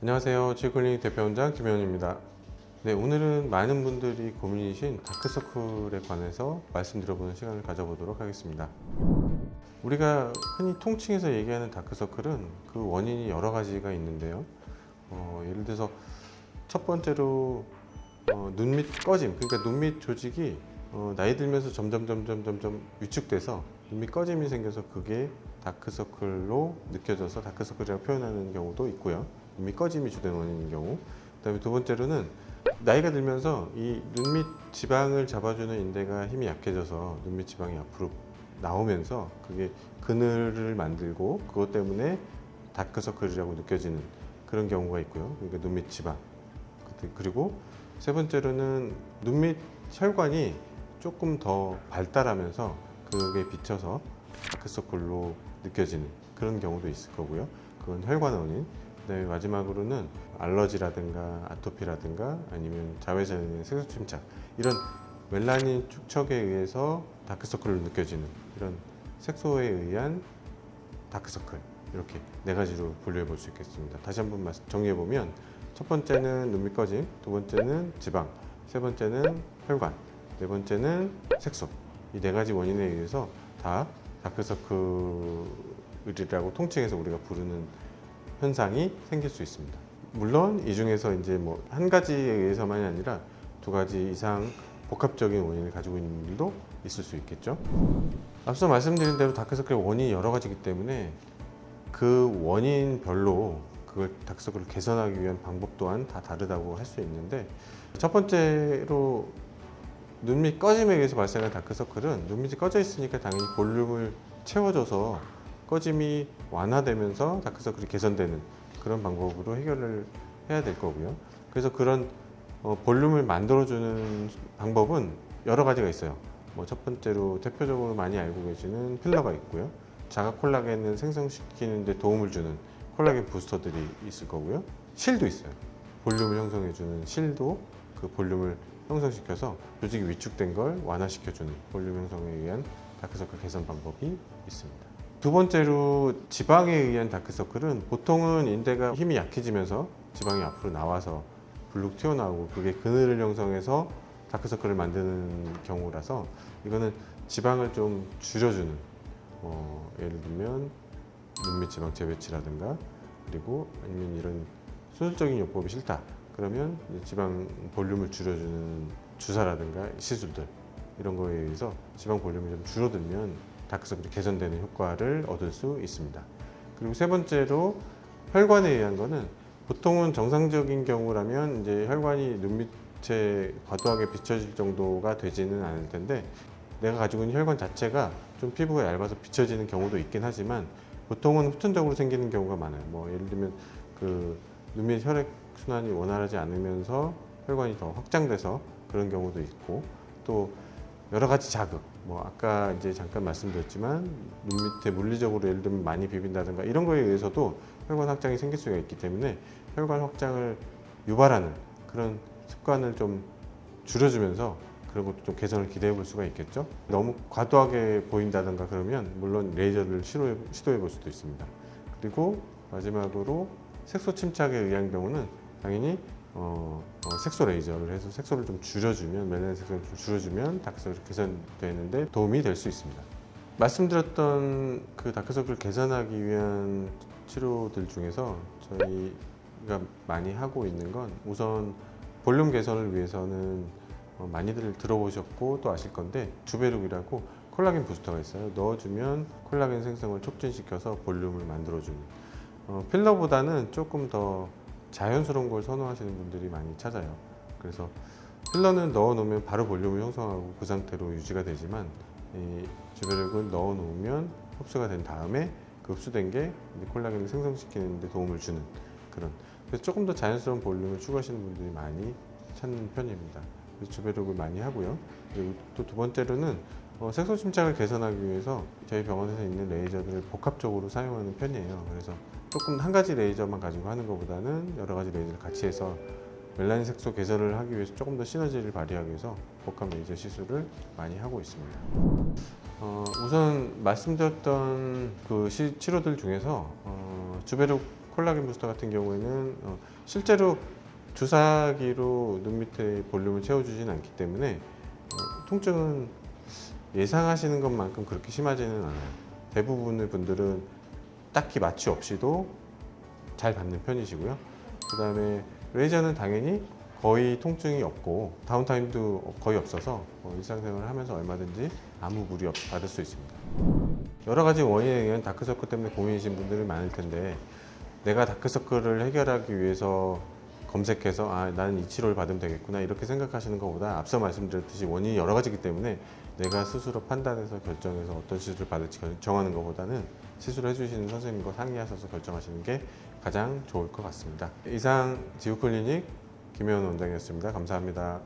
안녕하세요. 치클리닉 대표원장 김현입니다. 네, 오늘은 많은 분들이 고민이신 다크서클에 관해서 말씀드려보는 시간을 가져보도록 하겠습니다. 우리가 흔히 통칭해서 얘기하는 다크서클은 그 원인이 여러 가지가 있는데요. 예를 들어서 첫 번째로 눈밑 꺼짐, 그러니까 눈밑 조직이 나이 들면서 점점 위축돼서 눈밑 꺼짐이 생겨서 그게 다크서클로 느껴져서 다크서클이라고 표현하는 경우도 있고요. 눈밑 꺼짐이 주된 원인인 경우. 그다음에 두 번째로는 나이가 들면서 이 눈밑 지방을 잡아주는 인대가 힘이 약해져서 눈밑 지방이 앞으로 나오면서 그게 그늘을 만들고 그것 때문에 다크서클이라고 느껴지는 그런 경우가 있고요. 그러니까 눈밑 지방. 그리고 세 번째로는 눈밑 혈관이 조금 더 발달하면서 그게 비쳐서 다크서클로 느껴지는 그런 경우도 있을 거고요. 그건 혈관 원인. 그다음에 마지막으로는 알러지라든가 아토피라든가 아니면 자외선의 색소 침착 이런 멜라닌 축적에 의해서 다크서클로 느껴지는 이런 색소에 의한 다크서클, 이렇게 네 가지로 분류해 볼 수 있겠습니다. 다시 한번 정리해 보면 첫 번째는 눈밑 꺼짐, 두 번째는 지방, 세 번째는 혈관, 네 번째는 색소. 이 네 가지 원인에 의해서 다 다크서클이라고 통칭해서 우리가 부르는 현상이 생길 수 있습니다. 물론 이 중에서 이제 뭐 한 가지에 의해서만이 아니라 두 가지 이상 복합적인 원인을 가지고 있는 분들도 있을 수 있겠죠. 앞서 말씀드린 대로 다크서클의 원인이 여러 가지이기 때문에 그 원인별로 그걸 다크서클을 개선하기 위한 방법 또한 다 다르다고 할 수 있는데, 첫 번째로 눈밑 꺼짐에 의해서 발생한 다크서클은 눈밑이 꺼져 있으니까 당연히 볼륨을 채워줘서 꺼짐이 완화되면서 다크서클이 개선되는 그런 방법으로 해결을 해야 될 거고요. 그래서 그런 볼륨을 만들어주는 방법은 여러 가지가 있어요. 첫 번째로 대표적으로 많이 알고 계시는 필러가 있고요. 자가 콜라겐을 생성시키는 데 도움을 주는 콜라겐 부스터들이 있을 거고요. 실도 있어요. 볼륨을 형성해주는 실도 그 볼륨을 형성시켜서 조직이 위축된 걸 완화시켜주는 볼륨 형성에 의한 다크서클 개선 방법이 있습니다. 두 번째로 지방에 의한 다크서클은 보통은 인대가 힘이 약해지면서 지방이 앞으로 나와서 불룩 튀어나오고 그게 그늘을 형성해서 다크서클을 만드는 경우라서 이거는 지방을 좀 줄여주는, 예를 들면 눈밑 지방 재배치라든가, 그리고 아니면 이런 수술적인 요법이 싫다 그러면 지방 볼륨을 줄여주는 주사라든가 시술들, 이런 거에 의해서 지방 볼륨이 좀 줄어들면 다크서클이 개선되는 효과를 얻을 수 있습니다. 그리고 세 번째로 혈관에 의한 거는 보통은 정상적인 경우라면 이제 혈관이 눈밑에 과도하게 비춰질 정도가 되지는 않을 텐데, 내가 가지고 있는 혈관 자체가 좀 피부가 얇아서 비춰지는 경우도 있긴 하지만 보통은 후천적으로 생기는 경우가 많아요. 예를 들면 그 눈밑 혈액 순환이 원활하지 않으면서 혈관이 더 확장돼서 그런 경우도 있고, 또 여러 가지 자극, 아까 이제 잠깐 말씀드렸지만 눈 밑에 물리적으로 예를 들면 많이 비빈다든가 이런 거에 의해서도 혈관 확장이 생길 수가 있기 때문에 혈관 확장을 유발하는 그런 습관을 좀 줄여주면서 그런 것도 좀 개선을 기대해 볼 수가 있겠죠. 너무 과도하게 보인다든가 그러면 물론 레이저를 시도해 볼 수도 있습니다. 그리고 마지막으로 색소 침착에 의한 경우는 당연히 색소 레이저를 해서 색소를 좀 줄여주면, 멜라닌 색소를 좀 줄여주면 다크서클이 개선되는데 도움이 될 수 있습니다. 말씀드렸던 그 다크서클을 개선하기 위한 치료들 중에서 저희가 많이 하고 있는 건, 우선 볼륨 개선을 위해서는 많이들 들어보셨고 또 아실 건데, 주베룩이라고 콜라겐 부스터가 있어요. 넣어주면 콜라겐 생성을 촉진시켜서 볼륨을 만들어주는, 필러보다는 조금 더 자연스러운 걸 선호하시는 분들이 많이 찾아요. 그래서 필러는 넣어 놓으면 바로 볼륨을 형성하고 그 상태로 유지가 되지만, 이 주베룩은 넣어 놓으면 흡수가 된 다음에 그 흡수된 게 콜라겐을 생성시키는 데 도움을 주는 그런, 그래서 조금 더 자연스러운 볼륨을 추구하시는 분들이 많이 찾는 편입니다. 그래서 주베룩을 많이 하고요. 그리고 또 두 번째로는 색소 침착을 개선하기 위해서 저희 병원에서 있는 레이저들을 복합적으로 사용하는 편이에요. 그래서 조금 한 가지 레이저만 가지고 하는 것보다는 여러 가지 레이저를 같이 해서 멜라닌 색소 개선을 하기 위해서 조금 더 시너지를 발휘하기 위해서 복합 레이저 시술을 많이 하고 있습니다. 우선 말씀드렸던 그 치료들 중에서 주베룩 콜라겐 부스터 같은 경우에는 실제로 주사기로 눈 밑에 볼륨을 채워주지는 않기 때문에 통증은 예상하시는 것만큼 그렇게 심하지는 않아요. 대부분의 분들은 딱히 마취 없이도 잘 받는 편이시고요. 그 다음에 레이저는 당연히 거의 통증이 없고 다운타임도 거의 없어서 일상생활을 하면서 얼마든지 아무 무리 없이 받을 수 있습니다. 여러 가지 원인에 의한 다크서클 때문에 고민이신 분들이 많을 텐데 내가 다크서클을 해결하기 위해서 검색해서 나는 이 치료를 받으면 되겠구나 이렇게 생각하시는 것보다 앞서 말씀드렸듯이 원인이 여러 가지이기 때문에 내가 스스로 판단해서 결정해서 어떤 시술을 받을지 정하는 것보다는 시술을 해주시는 선생님과 상의하셔서 결정하시는 게 가장 좋을 것 같습니다. 이상 지우클리닉 김혜원 원장이었습니다. 감사합니다.